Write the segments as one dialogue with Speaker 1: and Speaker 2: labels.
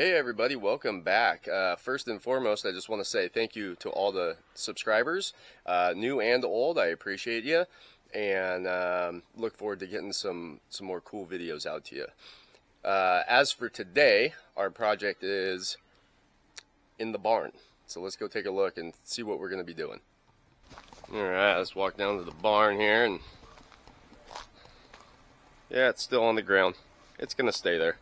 Speaker 1: Hey everybody, welcome back. First and foremost, I just want to say thank you to all the subscribers, new and old. I appreciate you, and look forward to getting some more cool videos out to you. As for today, our project is in the barn. So let's go take a look and see what we're going to be doing. Alright, let's walk down to the barn here, and yeah, it's still on the ground. It's going to stay there.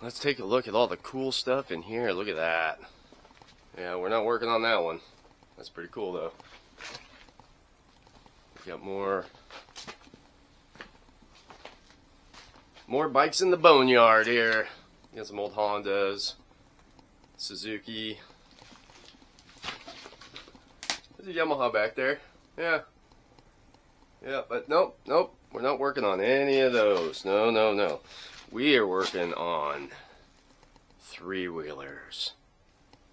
Speaker 1: Let's take a look at all the cool stuff in here. Look at that. Yeah, we're not working on that one. That's pretty cool though. We got more bikes in the boneyard here. We got some old Hondas, Suzuki. There's a Yamaha back there. Yeah, but nope. We're not working on any of those. No. We are working on three-wheelers,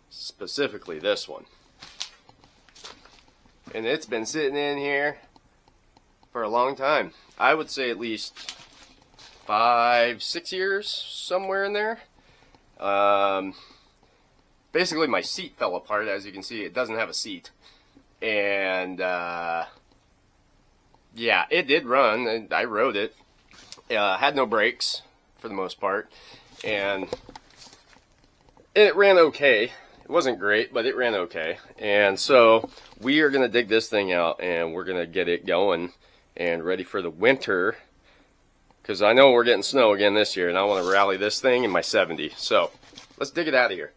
Speaker 1: specifically this one. And it's been sitting in here for a long time. I would say at least 5-6 years, somewhere in there. Basically my seat fell apart. As you can see, it doesn't have a seat. And yeah, it did run, and I rode it. Had no brakes for the most part, and it ran okay. It wasn't great, but it ran okay. And so we are going to dig this thing out, and we're going to get it going and ready for the winter, because I know we're getting snow again this year, and I want to rally this thing in my 70. So let's dig it out of here.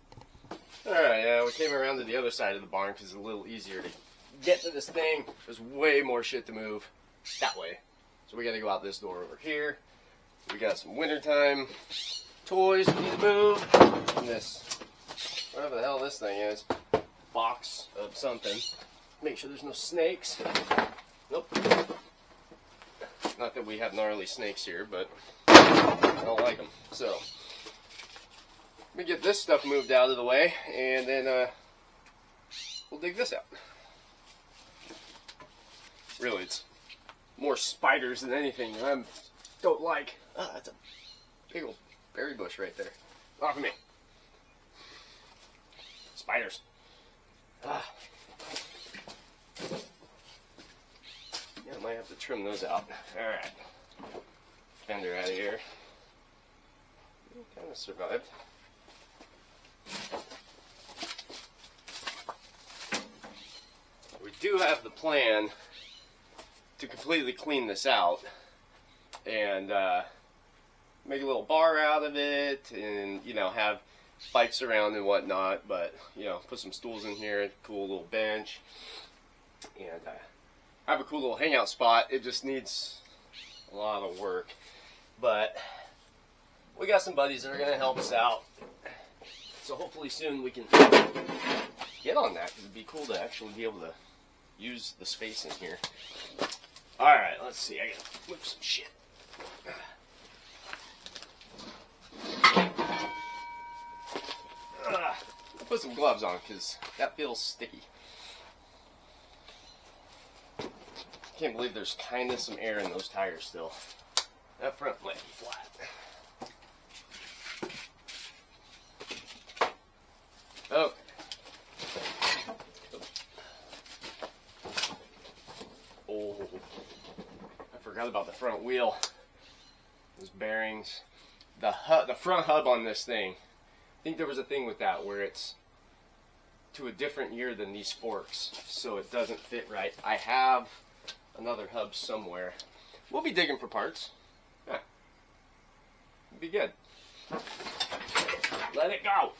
Speaker 1: Alright, we came around to the other side of the barn because it's a little easier to get to this thing. There's way more shit to move that way, so we got to go out this door over here. We got some wintertime toys we need to move. And this, whatever the hell this thing is, box of something. Make sure there's no snakes. Nope. Not that we have gnarly snakes here, but I don't like them. So, let me get this stuff moved out of the way, and then we'll dig this out. Really, it's more spiders than anything that I don't like. Ah, that's a big old berry bush right there. Off of me. Spiders. Ah. Yeah, I might have to trim those out. Alright. Fender out of here. Kind of survived. We do have the plan to completely clean this out and make a little bar out of it, and have bikes around and whatnot, but put some stools in here, cool little bench, and have a cool little hangout spot. It just needs a lot of work, but we got some buddies that are going to help us out, so hopefully soon we can get on that, because it'd be cool to actually be able to use the space in here. Alright, let's see. I gotta flip some shit. I'll put some gloves on because that feels sticky. Can't believe there's kind of some air in those tires still. That front might be flat. Oh. Oh. I forgot about the front wheel. Those bearings. The front hub on this thing. I think there was a thing with that where it's to a different year than these forks, so it doesn't fit right. I have another hub somewhere. We'll be digging for parts. Yeah. It'll be good. Let it go.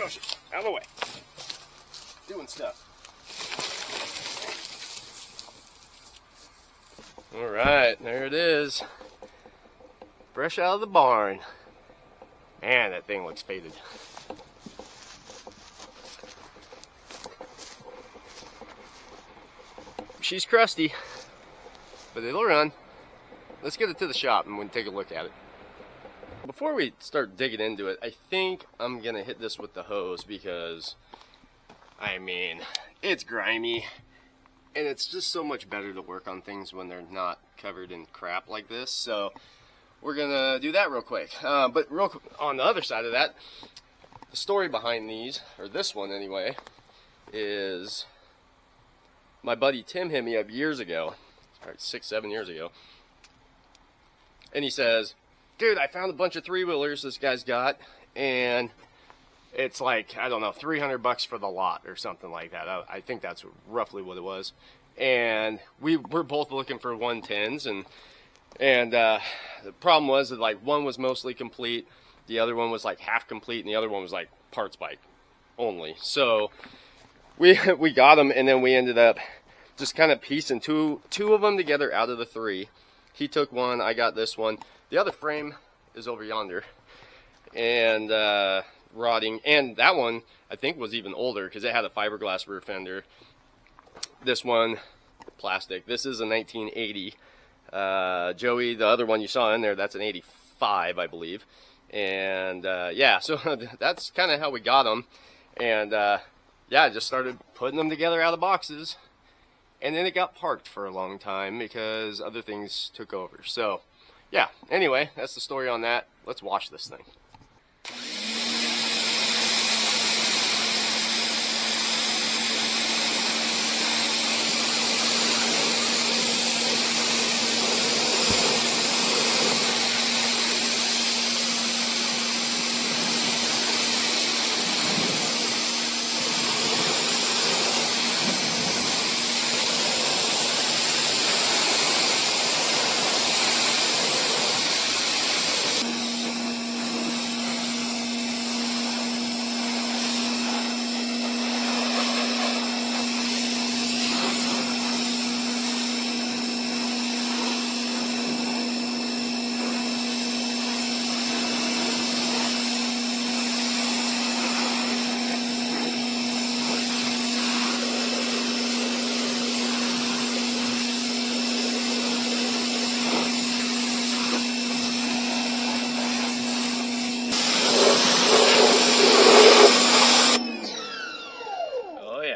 Speaker 1: motion. Out of the way. Doing stuff. All right, there it is. Fresh out of the barn. Man, that thing looks faded. She's crusty, but it'll run. Let's get it to the shop and we can take a look at it. Before we start digging into it, I think I'm gonna hit this with the hose because, I mean, it's grimy and it's just so much better to work on things when they're not covered in crap like this. So we're gonna do that real quick. But on the other side of that, the story behind these, or this one anyway, is my buddy Tim hit me up years ago, probably 6-7 years ago, and he says, dude, I found a bunch of 3-wheelers this guy's got, and it's like, I don't know, $300 for the lot or something like that. I think that's roughly what it was. And we're both looking for 110s, and the problem was that, like, one was mostly complete, the other one was like half complete, and the other one was like parts bike only. So we got them, and then we ended up just kind of piecing two of them together out of the 3. He took one, I got this one. The other frame is over yonder and rotting, and that one I think was even older because it had a fiberglass rear fender. This one, plastic. This is a 1980. Joey, the other one you saw in there, that's an 85, I believe. And yeah, so that's kind of how we got them. And yeah, I just started putting them together out of boxes, and then it got parked for a long time because other things took over. So yeah, anyway, that's the story on that. Let's wash this thing.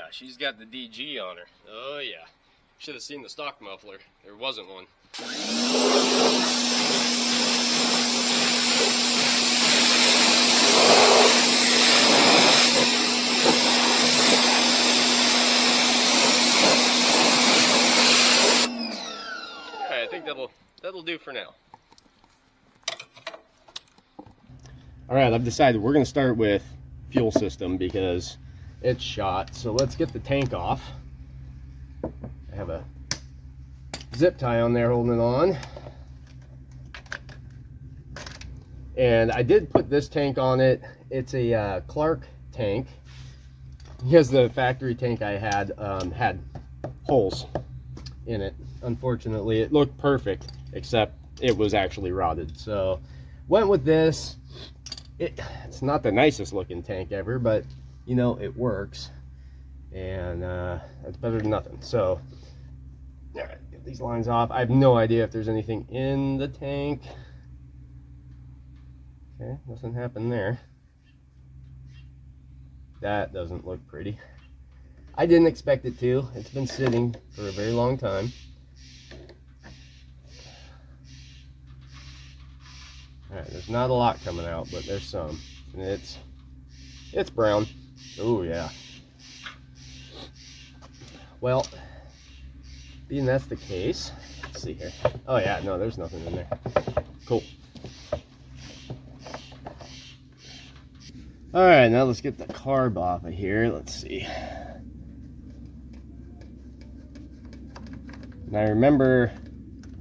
Speaker 1: She's got the DG on her. Oh yeah. Should have seen the stock muffler. There wasn't one. Alright, I think that'll do for now. Alright, I've decided we're gonna start with fuel system because it's shot. So let's get the tank off. I have a zip tie on there holding it on. And I did put this tank on it. It's a Clark tank. Because the factory tank I had had holes in it. Unfortunately, it looked perfect, except it was actually rotted. So went with this. It's not the nicest looking tank ever, but you know, it works, and that's better than nothing. So, all right, get these lines off. I have no idea if there's anything in the tank. Okay, nothing happened there. That doesn't look pretty. I didn't expect it to. It's been sitting for a very long time. All right, there's not a lot coming out, but there's some. And it's brown. Oh yeah. Well, being that's the case, let's see here. Oh yeah, no, there's nothing in there. Cool. All right, now let's get the carb off of here. Let's see. And I remember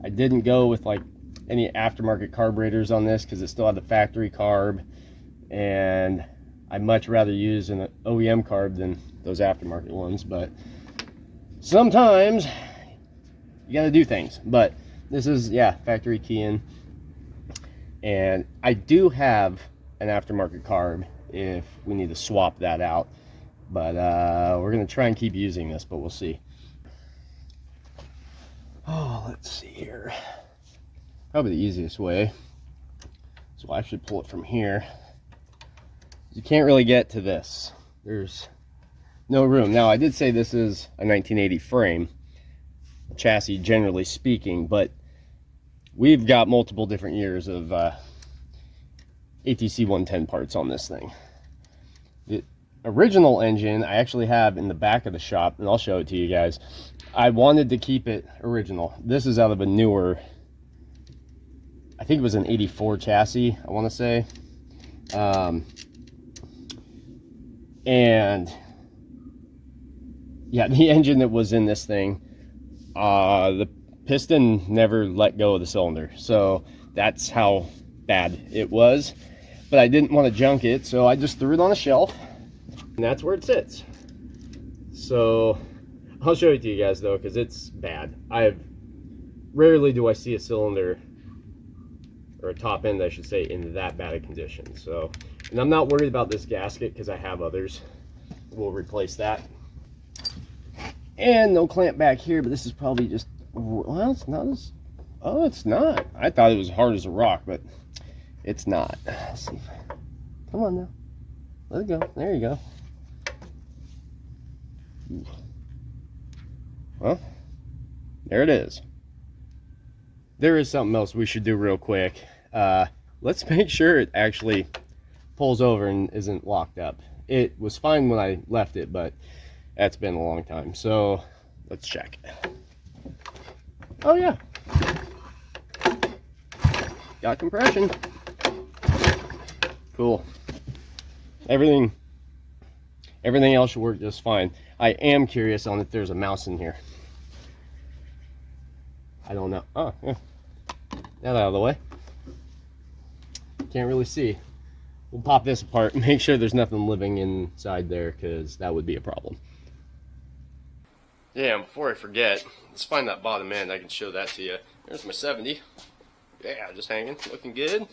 Speaker 1: I didn't go with like any aftermarket carburetors on this because it still had the factory carb, and I'd much rather use an OEM carb than those aftermarket ones, but sometimes you gotta do things. But this is, yeah, factory key in. And I do have an aftermarket carb if we need to swap that out. But we're gonna try and keep using this, but we'll see. Oh, let's see here. Probably the easiest way. So I should pull it from here. You can't really get to this. There's no room. Now, I did say this is a 1980 frame chassis, generally speaking, but we've got multiple different years of ATC 110 parts on this thing. The original engine I actually have in the back of the shop, and I'll show it to you guys. I wanted to keep it original. This is out of a newer, I think it was an 84 chassis, I want to say. And yeah, the engine that was in this thing, the piston never let go of the cylinder. So that's how bad it was. But I didn't want to junk it, so I just threw it on a shelf. And that's where it sits. So I'll show it to you guys though, because it's bad. Rarely do I see a cylinder, or a top end I should say, in that bad a condition. So, and I'm not worried about this gasket because I have others. We'll replace that. And no clamp back here, but this is probably just, well, it's not as, oh, it's not. I thought it was hard as a rock, but it's not. Let's see. Come on now. Let it go. There you go. Well, there it is. There is something else we should do real quick. Let's make sure it actually pulls over and isn't locked up. It was fine when I left it, but that's been a long time. So let's check. Oh yeah, got compression. Cool. Everything else should work just fine. I am curious on if there's a mouse in here. I don't know. Oh, yeah. That out of the way. Can't really see. We'll pop this apart and make sure there's nothing living inside there, because that would be a problem. Yeah, and before I forget, let's find that bottom end. I can show that to you. There's my 70. Yeah, just hanging, looking good.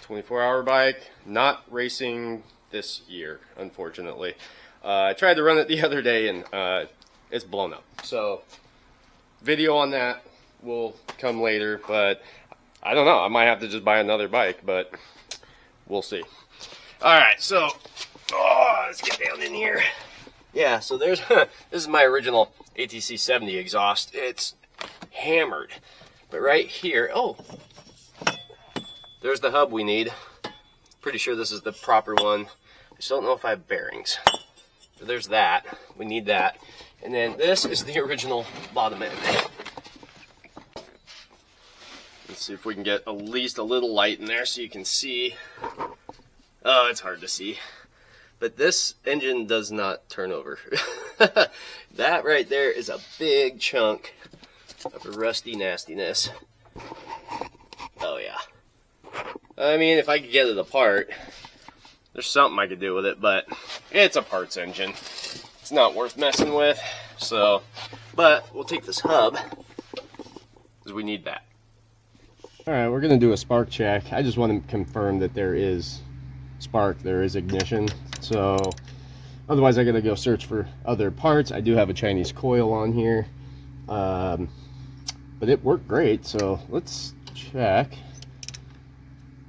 Speaker 1: 24-hour bike, not racing this year, unfortunately. I tried to run it the other day and it's blown up. So video on that will come later, but I don't know. I might have to just buy another bike, but we'll see. All right, so let's get down in here. Yeah, so there's this is my original ATC 70 exhaust. It's hammered, but right here, oh, there's the hub we need. Pretty sure this is the proper one. I just don't know if I have bearings. So there's that. We need that. And then this is the original bottom end. Let's see if we can get at least a little light in there so you can see. Oh, it's hard to see. But this engine does not turn over. That right there is a big chunk of rusty nastiness. Oh yeah. I mean, if I could get it apart, there's something I could do with it, but it's a parts engine. It's not worth messing with. So, but we'll take this hub because we need that. All right, we're gonna do a spark check. I just want to confirm that there is spark, there is ignition. So otherwise I gotta go search for other parts. I do have a Chinese coil on here, but it worked great. So let's check.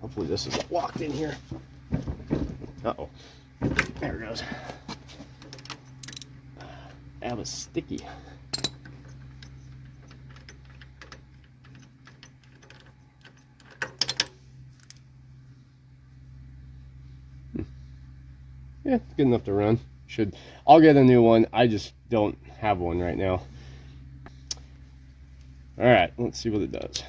Speaker 1: Hopefully this is locked in here. Uh-oh, there it goes. That was sticky. Yeah, it's good enough to run. I'll get a new one. I just don't have one right now. All right, let's see what it does.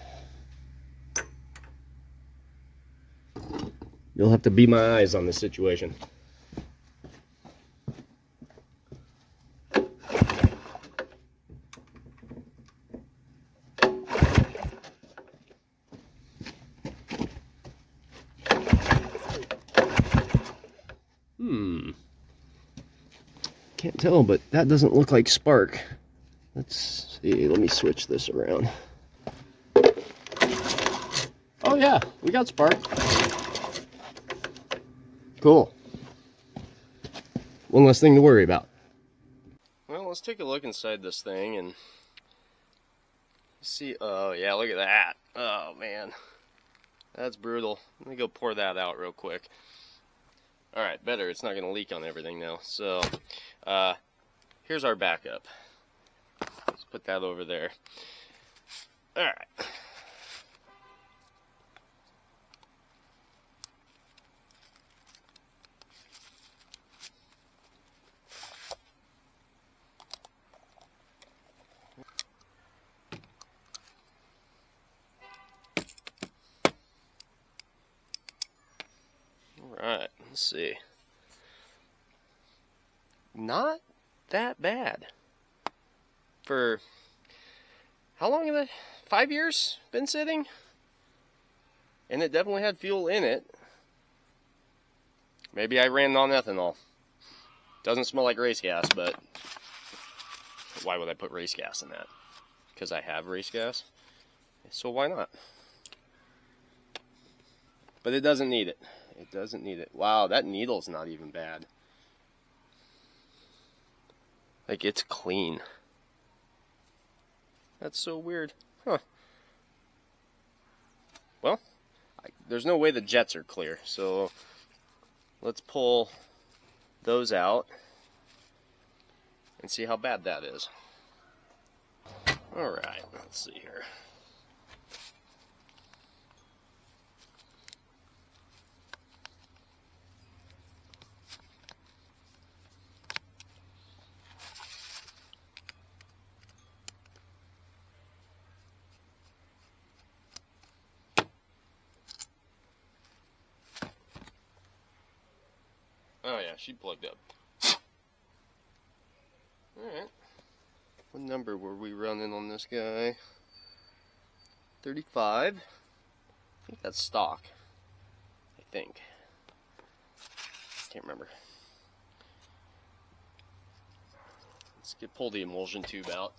Speaker 1: You'll have to be my eyes on this situation. Can't tell, but that doesn't look like spark. Let's see, let me switch this around. Oh yeah, we got spark. Cool. One less thing to worry about. Well, let's take a look inside this thing and see. Oh yeah, look at that. Oh man, that's brutal. Let me go pour that out real quick. Alright, better. It's not going to leak on everything now. So, here's our backup. Let's put that over there. Alright. Alright, let's see. Not that bad. For how long have it? 5 years been sitting? And it definitely had fuel in it. Maybe I ran non-ethanol. Doesn't smell like race gas, but why would I put race gas in that? Because I have race gas. So why not? But it doesn't need it. It doesn't need it. Wow, that needle's not even bad. Like, it's clean. That's so weird. Huh. Well, there's no way the jets are clear, so let's pull those out and see how bad that is. Alright, let's see here. Oh yeah, she plugged up. Alright. What number were we running on this guy? 35. I think that's stock. I think. Can't remember. Let's pull the emulsion tube out.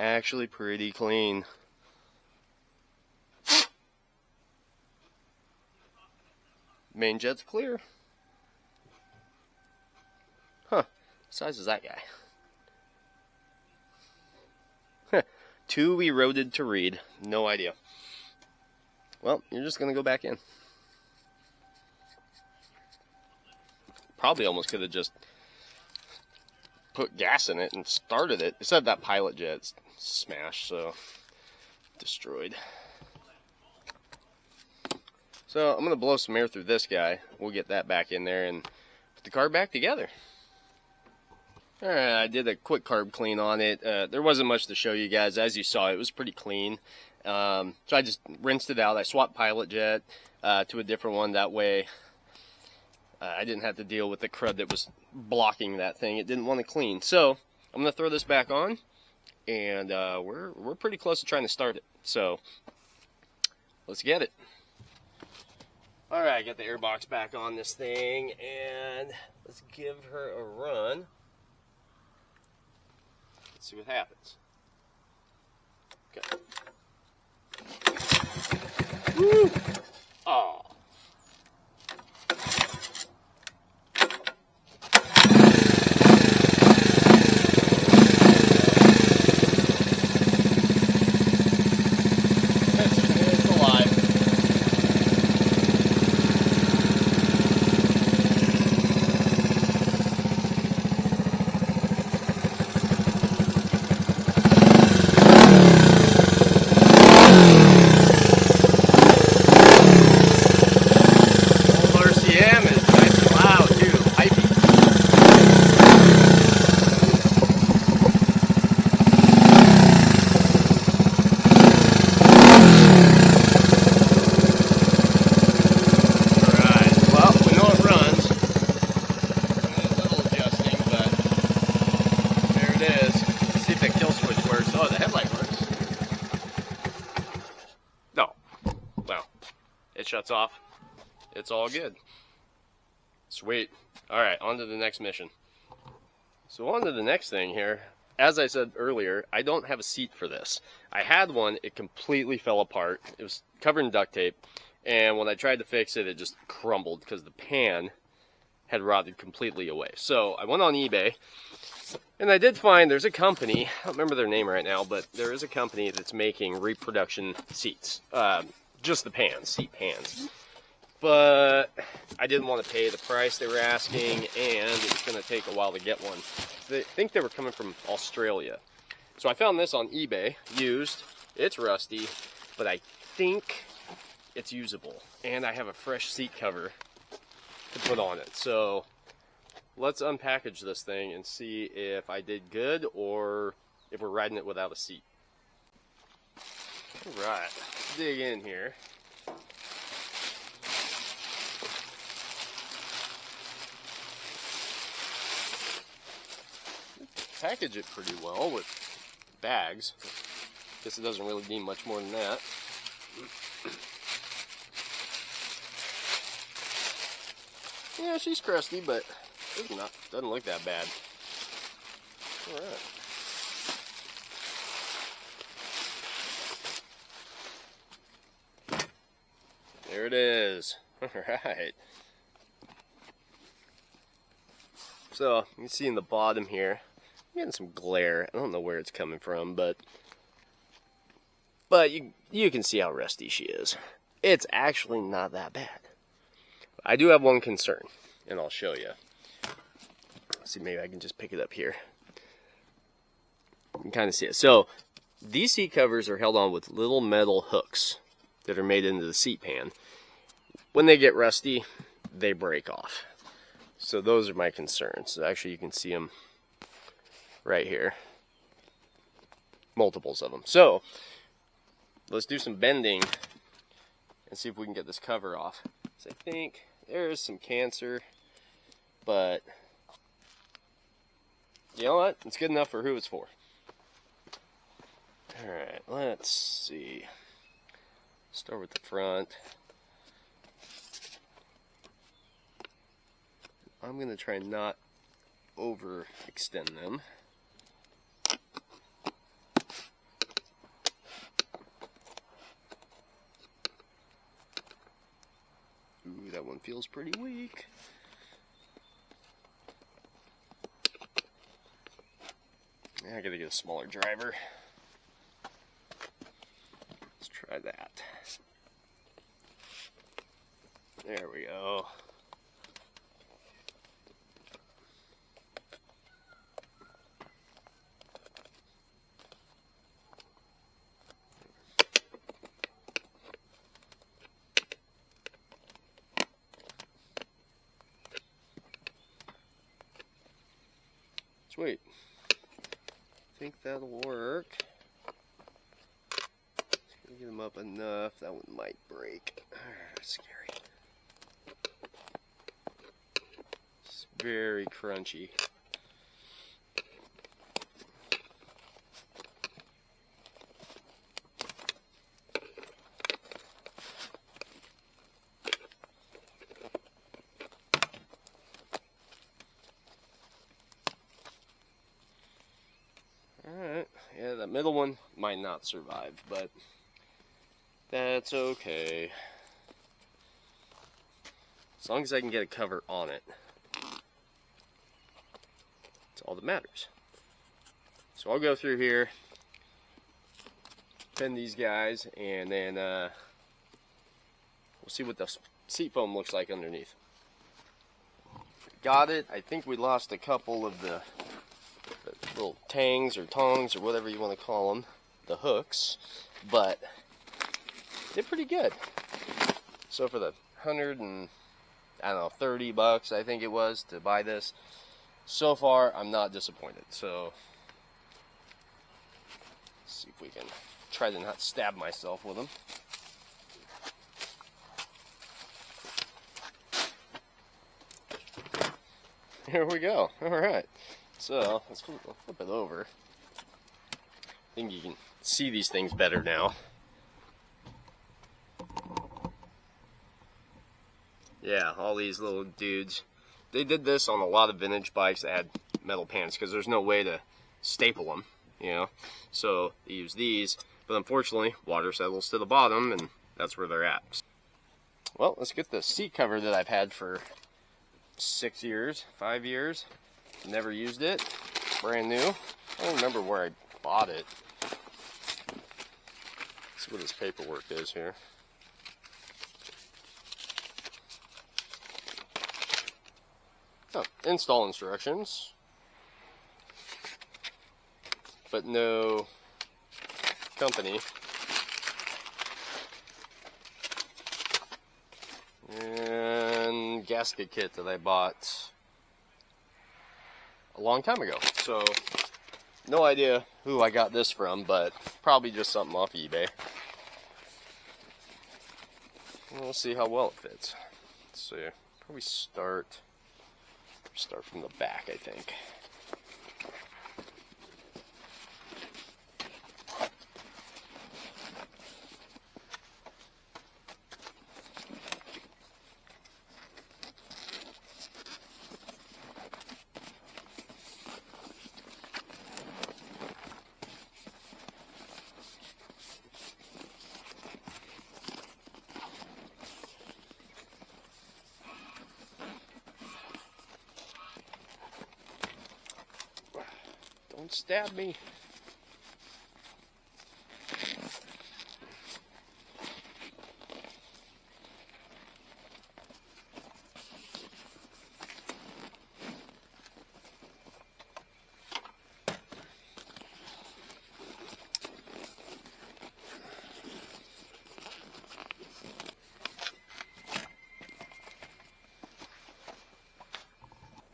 Speaker 1: Actually pretty clean. Main jet's clear. Huh. What size is that guy? Too eroded to read. No idea. Well, you're just gonna go back in. Probably almost could have just put gas in it and started it. It said that pilot jet's smashed, so destroyed. So I'm gonna blow some air through this guy. We'll get that back in there and put the carb back together. Alright, I did a quick carb clean on it. There wasn't much to show you guys. As you saw, it was pretty clean. So I just rinsed it out. I swapped pilot jet to a different one. That way I didn't have to deal with the crud that was blocking that thing. It didn't want to clean. So I'm going to throw this back on, and we're pretty close to trying to start it. So let's get it. All right, I got the air box back on this thing, and let's give her a run. Let's see what happens. Okay. Woo! Oh. shuts off. It's all good. Sweet. Alright, on to the next mission. So on to the next thing here. As I said earlier, I don't have a seat for this. I had one, it completely fell apart. It was covered in duct tape, and when I tried to fix it, it just crumbled because the pan had rotted completely away. So I went on eBay, and I did find there's a company, I don't remember their name right now, but there is a company that's making reproduction seats. Just the pans, seat pans. But I didn't want to pay the price they were asking, and it was going to take a while to get one. I think they were coming from Australia. So I found this on eBay, used. It's rusty, but I think it's usable. And I have a fresh seat cover to put on it. So let's unpackage this thing and see if I did good or if we're riding it without a seat. All right, let's dig in here. Package it pretty well with bags. Guess it doesn't really need much more than that. Yeah, she's crusty, but doesn't look that bad. All right. There it is. All right. So you can see in the bottom here, I'm getting some glare. I don't know where it's coming from, but you can see how rusty she is. It's actually not that bad. I do have one concern, and I'll show you. Let's see, maybe I can just pick it up here. You can kind of see it. So these seat covers are held on with little metal hooks that are made into the seat pan. When they get rusty, they break off. So those are my concerns. So actually, you can see them right here. Multiples of them. So let's do some bending and see if we can get this cover off. So I think there is some cancer, but you know what? It's good enough for who it's for. Alright, let's see. Start with the front. I'm going to try and not overextend them. Ooh, that one feels pretty weak. I gotta get a smaller driver. Let's try that. There we go. Sweet. I think that'll work. Get them up enough. That one might break. Scary. It's very crunchy. Alright, yeah, that middle one might not survive, but that's okay. As long as I can get a cover on it, that's all that matters. So I'll go through here, pin these guys, and then we'll see what the seat foam looks like underneath. Got it. I think we lost a couple of the little tangs or tongs or whatever you want to call them, the hooks, but they're pretty good. So for the 30 bucks I think it was to buy this, so far I'm not disappointed. So let's see if we can try to not stab myself with them. Here we go. All right. So let's flip it over. I think you can see these things better now. Yeah, all these little dudes. They did this on a lot of vintage bikes that had metal pans because there's no way to staple them, you know. So they use these, but unfortunately, water settles to the bottom, and that's where they're at. Well, let's get the seat cover that I've had for 6 years, 5 years. Never used it. Brand new. I don't remember where I bought it. Let's see what his paperwork is here. Oh, install instructions, but no company. And gasket kit that I bought a long time ago. So, no idea who I got this from, but probably just something off eBay. We'll see how well it fits. Let's see. Probably start from the back, I think. Don't stab me.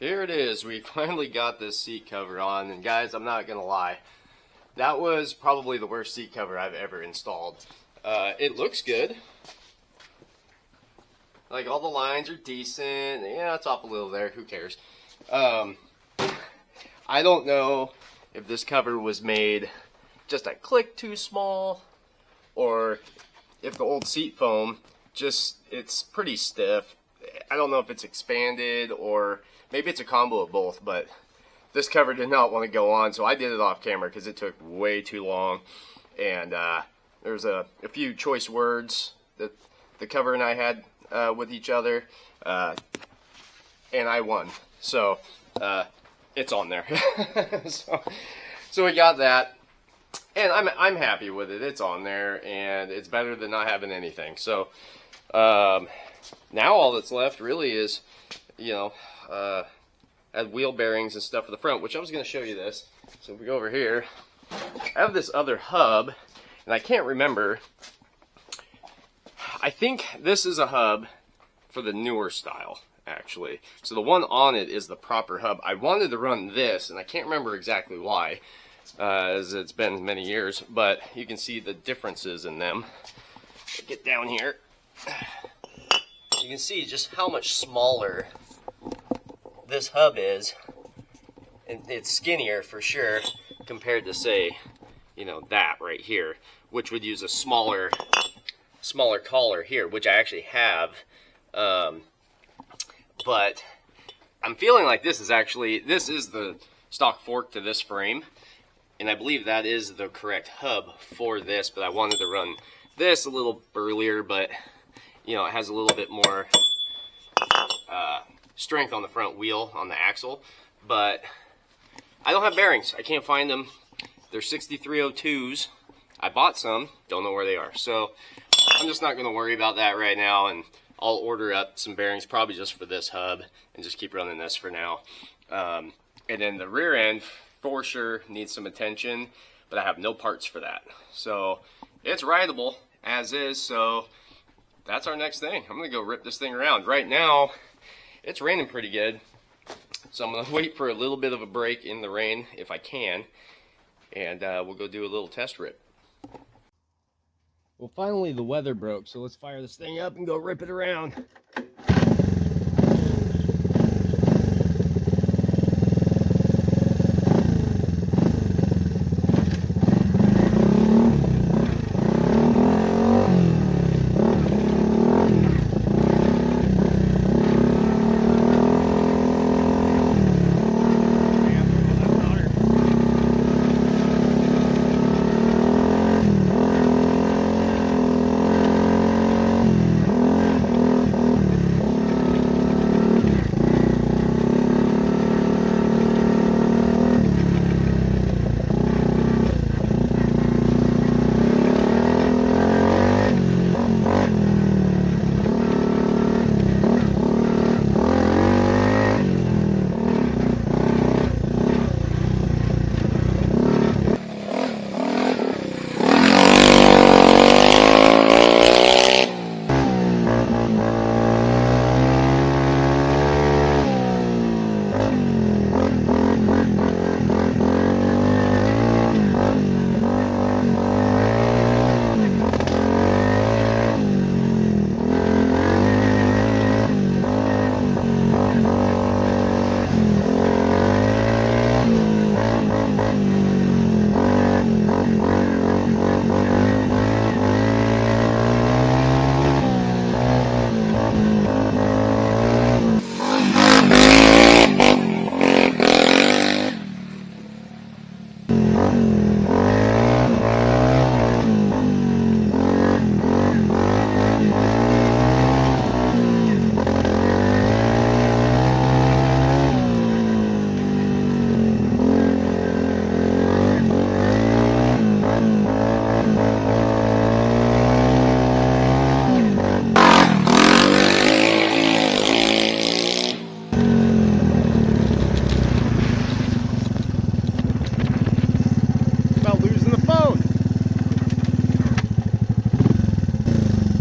Speaker 1: Here it is. We finally got this seat cover on, and guys, I'm not gonna lie, that was probably the worst seat cover I've ever installed. It looks good. Like, all the lines are decent. Yeah, it's off a little there. Who cares? I don't know if this cover was made just a click too small, or if the old seat foam it's pretty stiff. I don't know if it's expanded, or maybe it's a combo of both, but this cover did not want to go on, so I did it off camera because it took way too long. And there's a few choice words that the cover and I had with each other, and I won. So it's on there. so we got that, and I'm happy with it. It's on there, and it's better than not having anything. So now all that's left really is, add wheel bearings and stuff for the front, which I was going to show you this. So if we go over here, I have this other hub, and I can't remember. I think this is a hub for the newer style, actually. So the one on it is the proper hub. I wanted to run this, and I can't remember exactly why, as it's been many years, but you can see the differences in them. Get down here. You can see just how much smaller this hub is, and it's skinnier for sure compared to, say, that right here, which would use a smaller collar here, which I actually have, but I'm feeling like this is the stock fork to this frame, and I believe that is the correct hub for this, but I wanted to run this a little burlier, but it has a little bit more strength on the front wheel, on the axle, but I don't have bearings. I can't find them. They're 6302s. I bought some, don't know where they are. So I'm just not going to worry about that right now, and I'll order up some bearings probably just for this hub and just keep running this for now. And then the rear end for sure needs some attention, but I have no parts for that. So it's rideable as is, so that's our next thing. I'm going to go rip this thing around. Right now, it's raining pretty good, so I'm going to wait for a little bit of a break in the rain if I can, and we'll go do a little test rip. Well, finally the weather broke, so let's fire this thing up and go rip it around.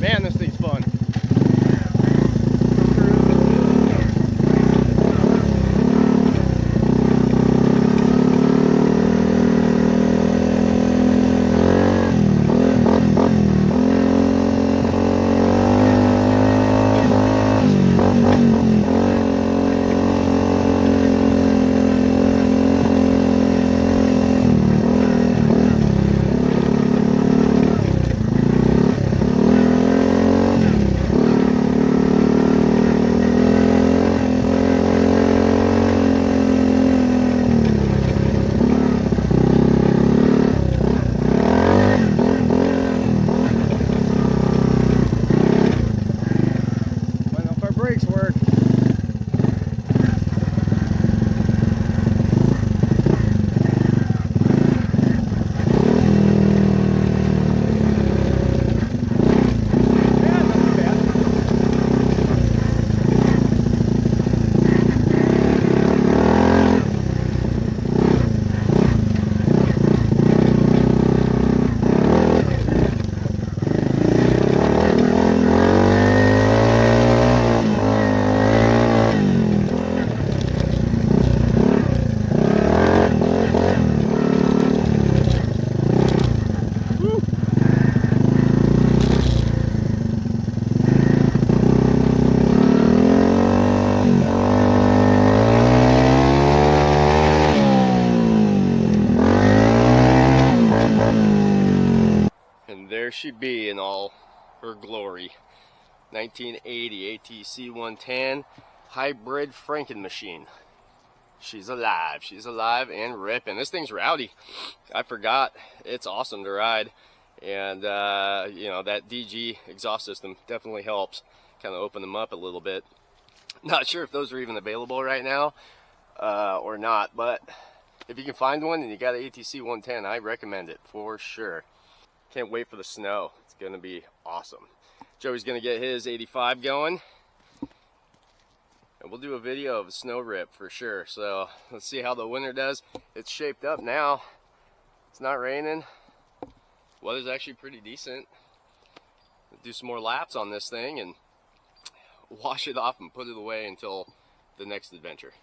Speaker 1: Man, this thing's fun. Brakes work. There she be in all her glory. 1980 ATC 110 hybrid Franken machine. She's alive and ripping. This thing's rowdy. I forgot. It's awesome to ride, and you know, that DG exhaust system definitely helps kind of open them up a little bit. Not sure if those are even available right now or not, but if you can find one and you got an ATC 110, I recommend it for sure. Can't wait for the snow. It's gonna be awesome. Joey's gonna get his 85 going, and we'll do a video of a snow rip for sure. So let's see how the winter does. It's shaped up now. It's not raining. Weather's actually pretty decent. We'll do some more laps on this thing and wash it off and put it away until the next adventure.